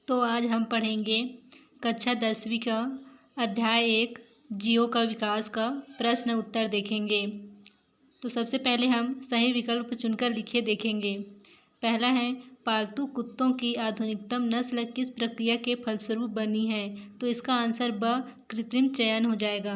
तो आज हम पढ़ेंगे कक्षा 10वीं का अध्याय 1 जीवों का विकास का प्रश्न उत्तर देखेंगे। तो सबसे पहले हम सही विकल्प चुनकर लिखे देखेंगे। पहला है पालतू कुत्तों की आधुनिकतम नस्ल किस प्रक्रिया के फलस्वरूप बनी है। तो इसका आंसर ब कृत्रिम चयन हो जाएगा।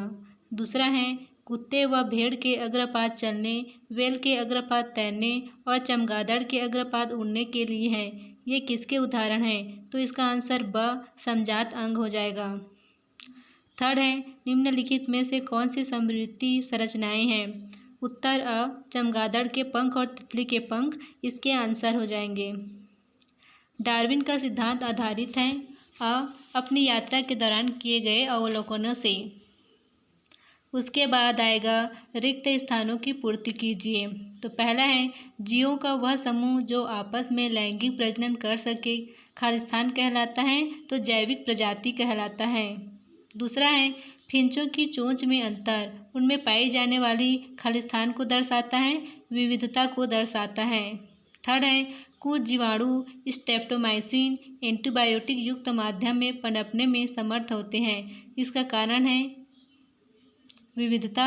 दूसरा है कुत्ते व भेड़ के अग्रपात चलने, वेल के अग्रपात तैरने और चमगादड़ के अग्रपात उड़ने के लिए है। ये किसके उदाहरण हैं। तो इसका आंसर ब समजात अंग हो जाएगा। थर्ड है निम्नलिखित में से कौन सी समृद्धि संरचनाएं हैं। उत्तर अ चमगादड़ के पंख और तितली के पंख इसके आंसर हो जाएंगे। डार्विन का सिद्धांत आधारित है अ अपनी यात्रा के दौरान किए गए अवलोकनों से। उसके बाद आएगा रिक्त स्थानों की पूर्ति कीजिए। तो पहला है जीवों का वह समूह जो आपस में लैंगिक प्रजनन कर सके खालिस्तान कहलाता है। तो जैविक प्रजाति कहलाता है। दूसरा है फिंचों की चोंच में अंतर उनमें पाई जाने वाली खालिस्तान को दर्शाता है, विविधता को दर्शाता है। थर्ड है कुछ जीवाणु स्ट्रेप्टोमाइसिन एंटीबायोटिक युक्त माध्यम में पनपने में समर्थ होते हैं। इसका कारण है विविधता,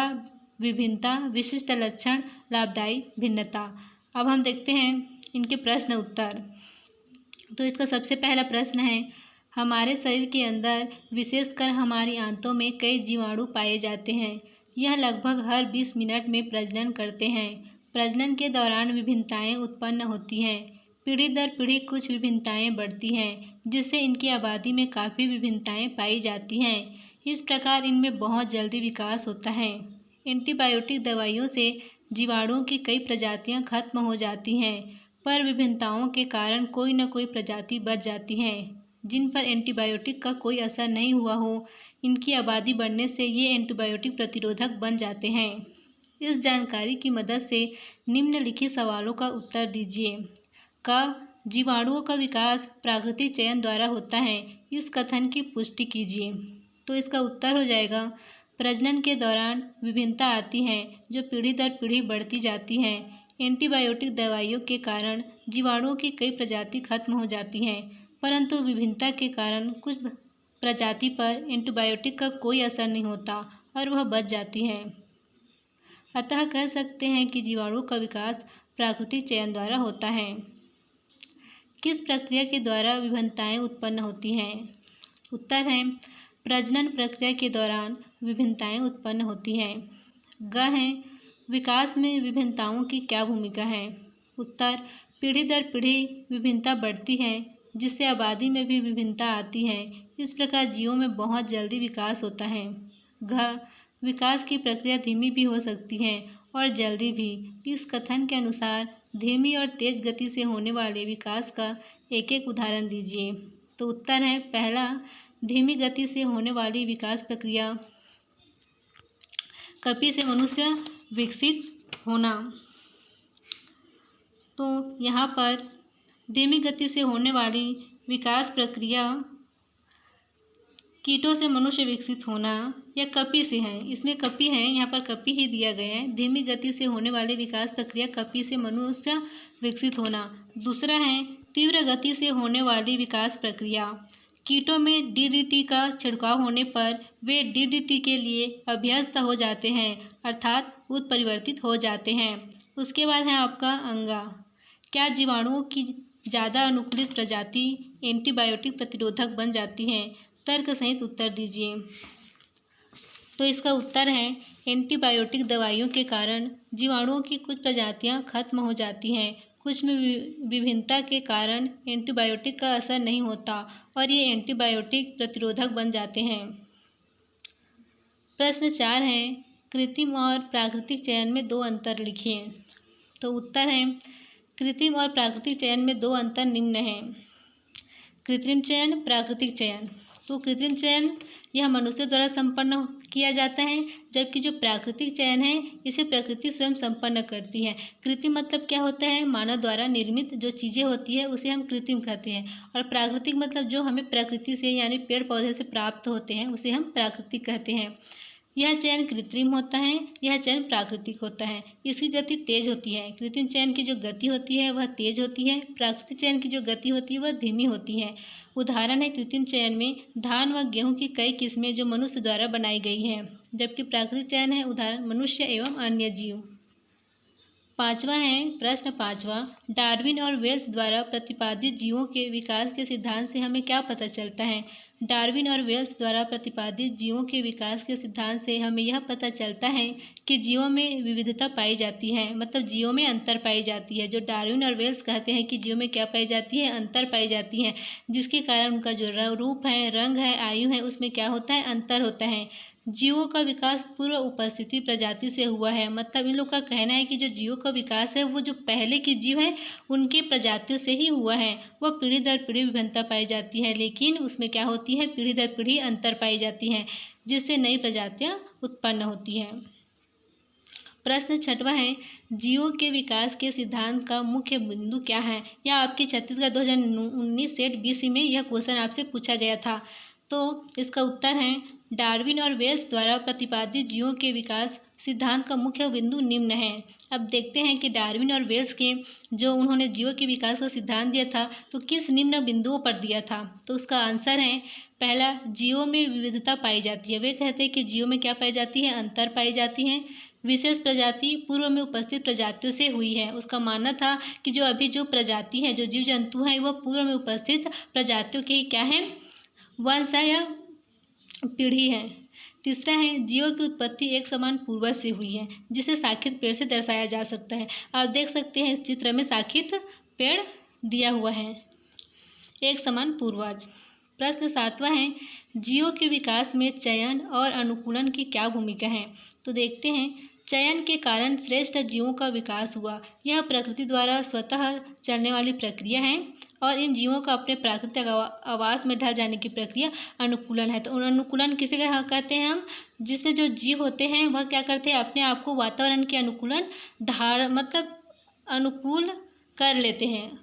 विभिन्नता, विशिष्ट लक्षण, लाभदायी भिन्नता। अब हम देखते हैं इनके प्रश्न उत्तर। तो इसका सबसे पहला प्रश्न है हमारे शरीर के अंदर विशेषकर हमारी आंतों में कई जीवाणु पाए जाते हैं। यह लगभग हर 20 मिनट में प्रजनन करते हैं। प्रजनन के दौरान विभिन्नताएं उत्पन्न होती हैं। पीढ़ी दर पीढ़ी कुछ विभिन्नताएं बढ़ती हैं जिससे इनकी आबादी में काफ़ी विभिन्नताएं पाई जाती हैं। इस प्रकार इनमें बहुत जल्दी विकास होता है। एंटीबायोटिक दवाइयों से जीवाणुओं की कई प्रजातियां खत्म हो जाती हैं, पर विभिन्नताओं के कारण कोई न कोई प्रजाति बच जाती हैं जिन पर एंटीबायोटिक का कोई असर नहीं हुआ हो। इनकी आबादी बढ़ने से ये एंटीबायोटिक प्रतिरोधक बन जाते हैं। इस जानकारी की मदद से निम्नलिखित सवालों का उत्तर दीजिए। क जीवाणुओं का विकास प्राकृतिक चयन द्वारा होता है। इस कथन की पुष्टि कीजिए। तो इसका उत्तर हो जाएगा प्रजनन के दौरान विभिन्नता आती है जो पीढ़ी दर पीढ़ी बढ़ती जाती है। एंटीबायोटिक दवाइयों के कारण जीवाणुओं की कई प्रजाति खत्म हो जाती हैं, परंतु विभिन्नता के कारण कुछ प्रजाति पर एंटीबायोटिक का कोई असर नहीं होता और वह बच जाती हैं। अतः कह सकते हैं कि जीवाणुओं का विकास प्राकृतिक चयन द्वारा होता है। किस प्रक्रिया के द्वारा विभिन्नताएं उत्पन्न होती हैं। उत्तर है प्रजनन प्रक्रिया के दौरान विभिन्नताएं उत्पन्न होती हैं। ग है विकास में विभिन्नताओं की क्या भूमिका है। उत्तर पीढ़ी दर पीढ़ी विभिन्नता बढ़ती है जिससे आबादी में भी विभिन्नता आती है। इस प्रकार जीवों में बहुत जल्दी विकास होता है। घ विकास की प्रक्रिया धीमी भी हो सकती है और जल्दी भी। इस कथन के अनुसार धीमी और तेज गति से होने वाले विकास का एक एक उदाहरण दीजिए। तो उत्तर है पहला धीमी गति से होने वाली विकास प्रक्रिया कपि से मनुष्य विकसित होना। तो यहाँ पर धीमी गति से होने वाली विकास प्रक्रिया कीटों से मनुष्य विकसित होना या कपि से है। इसमें कपि है, यहाँ पर कपि ही दिया गया है। धीमी गति से होने वाली विकास प्रक्रिया कपि से मनुष्य विकसित होना। दूसरा है तीव्र गति से होने वाली विकास प्रक्रिया कीटों में डीडीटी का छिड़काव होने पर वे डीडीटी के लिए अभ्यस्त हो जाते हैं अर्थात उत्परिवर्तित हो जाते हैं। उसके बाद है आपका अंगा। क्या जीवाणुओं की ज़्यादा अनुकूलित प्रजाति एंटीबायोटिक प्रतिरोधक बन जाती हैं। तर्क सहित उत्तर दीजिए। तो इसका उत्तर है एंटीबायोटिक दवाइयों के कारण जीवाणुओं की कुछ प्रजातियां खत्म हो जाती हैं। कुछ में विभिन्नता के कारण एंटीबायोटिक का असर नहीं होता और ये एंटीबायोटिक प्रतिरोधक बन जाते हैं। प्रश्न 4 है कृत्रिम और प्राकृतिक चयन में 2 अंतर लिखिए। तो उत्तर है कृत्रिम और प्राकृतिक चयन में 2 अंतर निम्न हैं। कृत्रिम चयन, प्राकृतिक चयन। तो कृत्रिम चयन यह मनुष्य द्वारा संपन्न किया जाता है, जबकि जो प्राकृतिक चयन है इसे प्रकृति स्वयं संपन्न करती है। कृत्रिम मतलब क्या होता है, मानव द्वारा निर्मित जो चीज़ें होती है उसे हम कृत्रिम कहते हैं, और प्राकृतिक मतलब जो हमें प्रकृति से यानी पेड़ पौधे से प्राप्त होते हैं उसे हम प्राकृतिक कहते हैं। यह चयन कृत्रिम होता है, यह चयन प्राकृतिक होता है। इसकी गति तेज होती है। कृत्रिम चयन की जो गति होती है वह तेज होती है, प्राकृतिक चयन की जो गति होती है वह धीमी होती है। उदाहरण है कृत्रिम चयन में धान व गेहूं की कई किस्में जो मनुष्य द्वारा बनाई गई हैं, जबकि प्राकृतिक चयन है उदाहरण मनुष्य एवं अन्य जीव। पाँचवा है प्रश्न पाँचवा, डार्विन और वेल्स द्वारा प्रतिपादित जीवों के विकास के सिद्धांत से हमें क्या पता चलता है। डार्विन और वेल्स द्वारा प्रतिपादित जीवों के विकास के सिद्धांत से हमें यह पता चलता है कि जीवों में विविधता पाई जाती है, मतलब जीवों में अंतर पाई जाती है। जो डार्विन और वेल्स कहते हैं कि जीवों में क्या पाई जाती है, अंतर पाई जाती है, जिसके कारण उनका जो रूप है, रंग है, आयु है, उसमें क्या होता है, अंतर होता है। जीवों का विकास पूर्व उपस्थिति प्रजाति से हुआ है, मतलब इन लोग का कहना है कि जो जीवों का विकास है वो जो पहले के जीव हैं उनके प्रजातियों से ही हुआ है। वह पीढ़ी दर पीढ़ी विभिन्नता पाई जाती है, लेकिन उसमें क्या होती है, पीढ़ी दर पीढ़ी अंतर पाई जाती हैं, जिससे नई प्रजातियां उत्पन्न होती हैं। प्रश्न छठवां है, जीवों के विकास के सिद्धांत का मुख्य बिंदु क्या है। यह आपकी छत्तीसगढ़ 2019 सेट BC में यह क्वेश्चन आपसे पूछा गया था। तो इसका उत्तर है डार्विन और वेल्स द्वारा प्रतिपादित जीवों के विकास सिद्धांत का मुख्य बिंदु निम्न है। अब देखते हैं कि डार्विन और वेल्स के जो उन्होंने जीवों के विकास का सिद्धांत दिया था तो किस निम्न बिंदुओं पर दिया था। तो उसका आंसर है पहला, जीवों में विविधता पाई जाती है। वे कहते हैं कि जीवों में क्या पाई जाती है, अंतर पाई जाती हैं। विशेष प्रजाति पूर्व में उपस्थित प्रजातियों से हुई है। उसका मानना था कि जो अभी जो प्रजाति है, जो जीव जंतु हैं, वह पूर्व में उपस्थित प्रजातियों के क्या है, वंश है या पीढ़ी है। तीसरा है, जीवों की उत्पत्ति एक समान पूर्वज से हुई है, जिसे शाखित पेड़ से दर्शाया जा सकता है। आप देख सकते हैं इस चित्र में शाखित पेड़ दिया हुआ है, एक समान पूर्वज। प्रश्न सातवां है, जीवों के विकास में चयन और अनुकूलन की क्या भूमिका है। तो देखते हैं, चयन के कारण श्रेष्ठ जीवों का विकास हुआ। यह प्रकृति द्वारा स्वतः चलने वाली प्रक्रिया है और इन जीवों का अपने प्राकृतिक आवास में ढल जाने की प्रक्रिया अनुकूलन है। तो अनुकूलन किसे कहते हैं हम, जिसमें जो जीव होते हैं वह क्या करते हैं, अपने आप को वातावरण के अनुकूलन मतलब अनुकूल कर लेते हैं।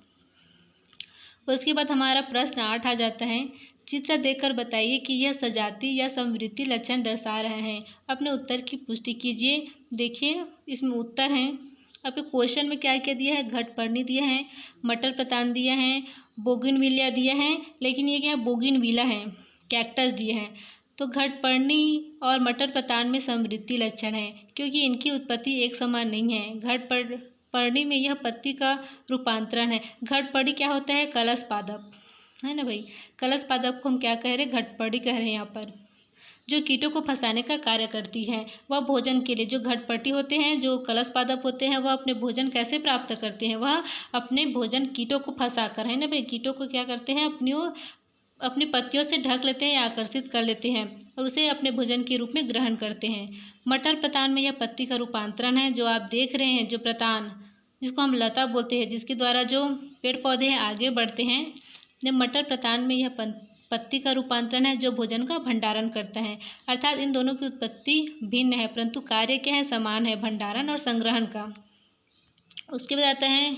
उसके बाद हमारा प्रश्न 8 आ जाता है, चित्र देखकर बताइए कि यह सजाति या समवृद्धि लक्षण दर्शा रहे हैं। अपने उत्तर की पुष्टि कीजिए। देखिए इसमें उत्तर हैं, आपके क्वेश्चन में क्या क्या दिया है, घटपर्णी दिया है, मटर पतान दिया है, बोगिनविलिया दिया है, लेकिन ये क्या है, बोगिनविला है, कैक्टस दिए हैं। तो घटपर्णी और मटर पतान में समवृद्धि लक्षण है, क्योंकि इनकी उत्पत्ति एक समान नहीं है। घटपर्णी में यह पत्ती का रूपांतरण है। घटपर्णी क्या होता है, कलश पादप है ना भाई। कलश पादप को हम क्या कह रहे हैं, घटपर्णी कह रहे हैं। यहाँ पर जो कीटों को फंसाने का कार्य करती है, वह भोजन के लिए जो घटपर्णी होते हैं, जो कलश पादप होते हैं, वह अपने भोजन कैसे प्राप्त करते हैं, वह अपने भोजन कीटों को फंसा कर, है ना भाई। कीटों को क्या करते हैं, अपनी पत्तियों से ढक लेते हैं या आकर्षित कर लेते हैं और उसे अपने भोजन के रूप में ग्रहण करते हैं। मटर प्रतान में यह पत्ती का रूपांतरण है, जो आप देख रहे हैं, जो प्रतान जिसको हम लता बोलते हैं, जिसके द्वारा जो पेड़ पौधे हैं आगे बढ़ते हैं। मटर प्रतान में यह पत्ती का रूपांतरण है, जो भोजन का भंडारण करता है। अर्थात इन दोनों की उत्पत्ति भिन्न है, परंतु कार्य क्या है, समान है, भंडारण और संग्रहण का। उसके बाद आता है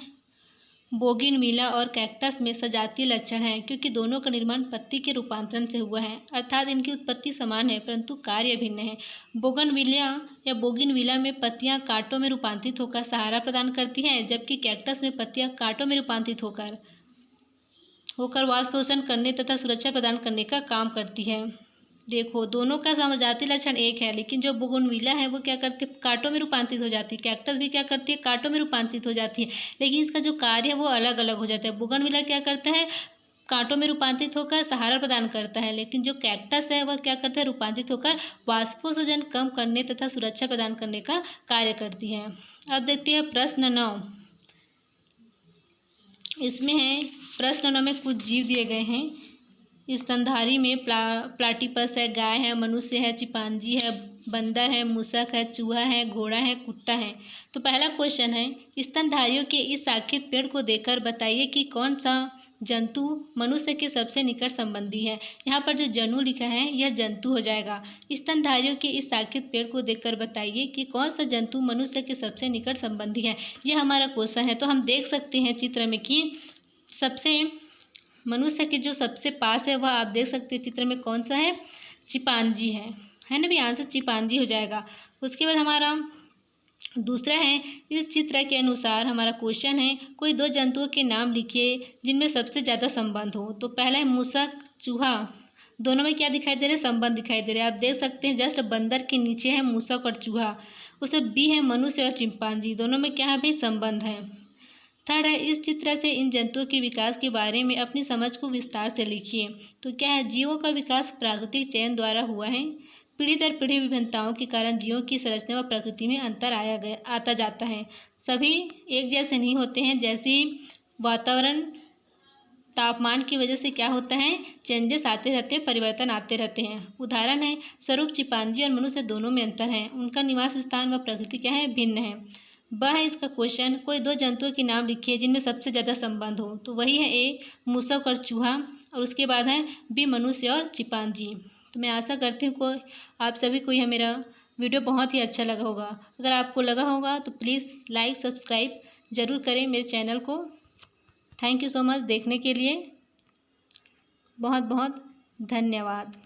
बोगिनविला और कैक्टस में सजातीय लक्षण है, क्योंकि दोनों का निर्माण पत्ती के रूपांतरण से हुआ है। अर्थात इनकी उत्पत्ति समान है, परंतु कार्य भिन्न है। बोगनविलिया या बोगिनविला में पत्तियां कांटों में रूपांतरित होकर सहारा प्रदान करती हैं, जबकि कैक्टस में पत्तियां कांटों में रूपांतरित होकर वाष्पोषण करने तथा सुरक्षा प्रदान करने का काम करती है। देखो दोनों का समजातीय लक्षण एक है, लेकिन जो बोगनविला है वो क्या करती है, कांटों में रूपांतरित हो जाती है। कैक्टस भी क्या करती है, कांटों में रूपांतरित हो जाती है, लेकिन इसका जो कार्य है वो अलग अलग हो जाता है। बोगनविला क्या करता है, कांटों में रूपांतरित होकर सहारा प्रदान करता है, लेकिन जो कैक्टस है वह क्या करता है, रूपांतरित होकर वाष्पोषण कम करने तथा सुरक्षा प्रदान करने का कार्य करती है। अब देखते हैं प्रश्न 9। इसमें है प्रश्न 9 में कुछ जीव दिए गए हैं। स्तनधारी में प्लाटीपस है, गाय है, मनुष्य है, चिंपांजी है, बंदर है, मूसक है, चूहा है, घोड़ा है, कुत्ता है। तो पहला क्वेश्चन है, स्तनधारियों के इस शाखित पेड़ को देखकर बताइए कि कौन सा जंतु मनुष्य के सबसे निकट संबंधी है। यहाँ पर जो जनु लिखा है यह जंतु हो जाएगा। स्तनधारियों के इस शाखित पेड़ को देखकर बताइए कि कौन सा जंतु मनुष्य के सबसे निकट संबंधी है, यह हमारा क्वेश्चन है। तो हम देख सकते हैं चित्र में कि सबसे मनुष्य के जो सबसे पास है वह आप देख सकते हैं चित्र में कौन सा है, चिंपांजी है। है ना भी, आंसर चिंपांजी हो जाएगा। उसके बाद हमारा दूसरा है, इस चित्र के अनुसार हमारा क्वेश्चन है, कोई दो जंतुओं के नाम लिखिए जिनमें सबसे ज़्यादा संबंध हो। तो पहला है मूसक चूहा, दोनों में क्या दिखाई दे रहे हैं, संबंध दिखाई दे रहे हैं। आप देख सकते हैं जस्ट बंदर के नीचे है मूसक और चूहा। उससे बी है मनुष्य और चिंपांजी, दोनों में क्या है भाई, संबंध है। थर्ड है, इस चित्र से इन जंतुओं के विकास के बारे में अपनी समझ को विस्तार से लिखिए। तो क्या है, जीवों का विकास प्राकृतिक चयन द्वारा हुआ है। पीढ़ी दर पीढ़ी विभिन्नताओं के कारण जीवों की संरचना व प्रकृति में अंतर आता जाता है। सभी एक जैसे नहीं होते हैं। जैसे ही वातावरण तापमान की वजह से क्या होता है, चेंजेस आते रहते हैं, परिवर्तन आते रहते हैं। उदाहरण है स्वरूप चिंपांजी और मनुष्य दोनों में अंतर है, उनका निवास स्थान व प्रकृति क्या है, भिन्न है। ब है इसका क्वेश्चन, कोई दो जंतुओं के नाम लिखिए जिनमें सबसे ज़्यादा संबंध हो। तो वही है ए मूसक और चूहा, और उसके बाद है बी मनुष्य और चिंपांजी। तो मैं आशा करती हूँ आप सभी को यह मेरा वीडियो बहुत ही अच्छा लगा होगा। अगर आपको लगा होगा तो प्लीज़ लाइक सब्सक्राइब ज़रूर करें मेरे चैनल को। थैंक यू सो मच देखने के लिए, बहुत बहुत धन्यवाद।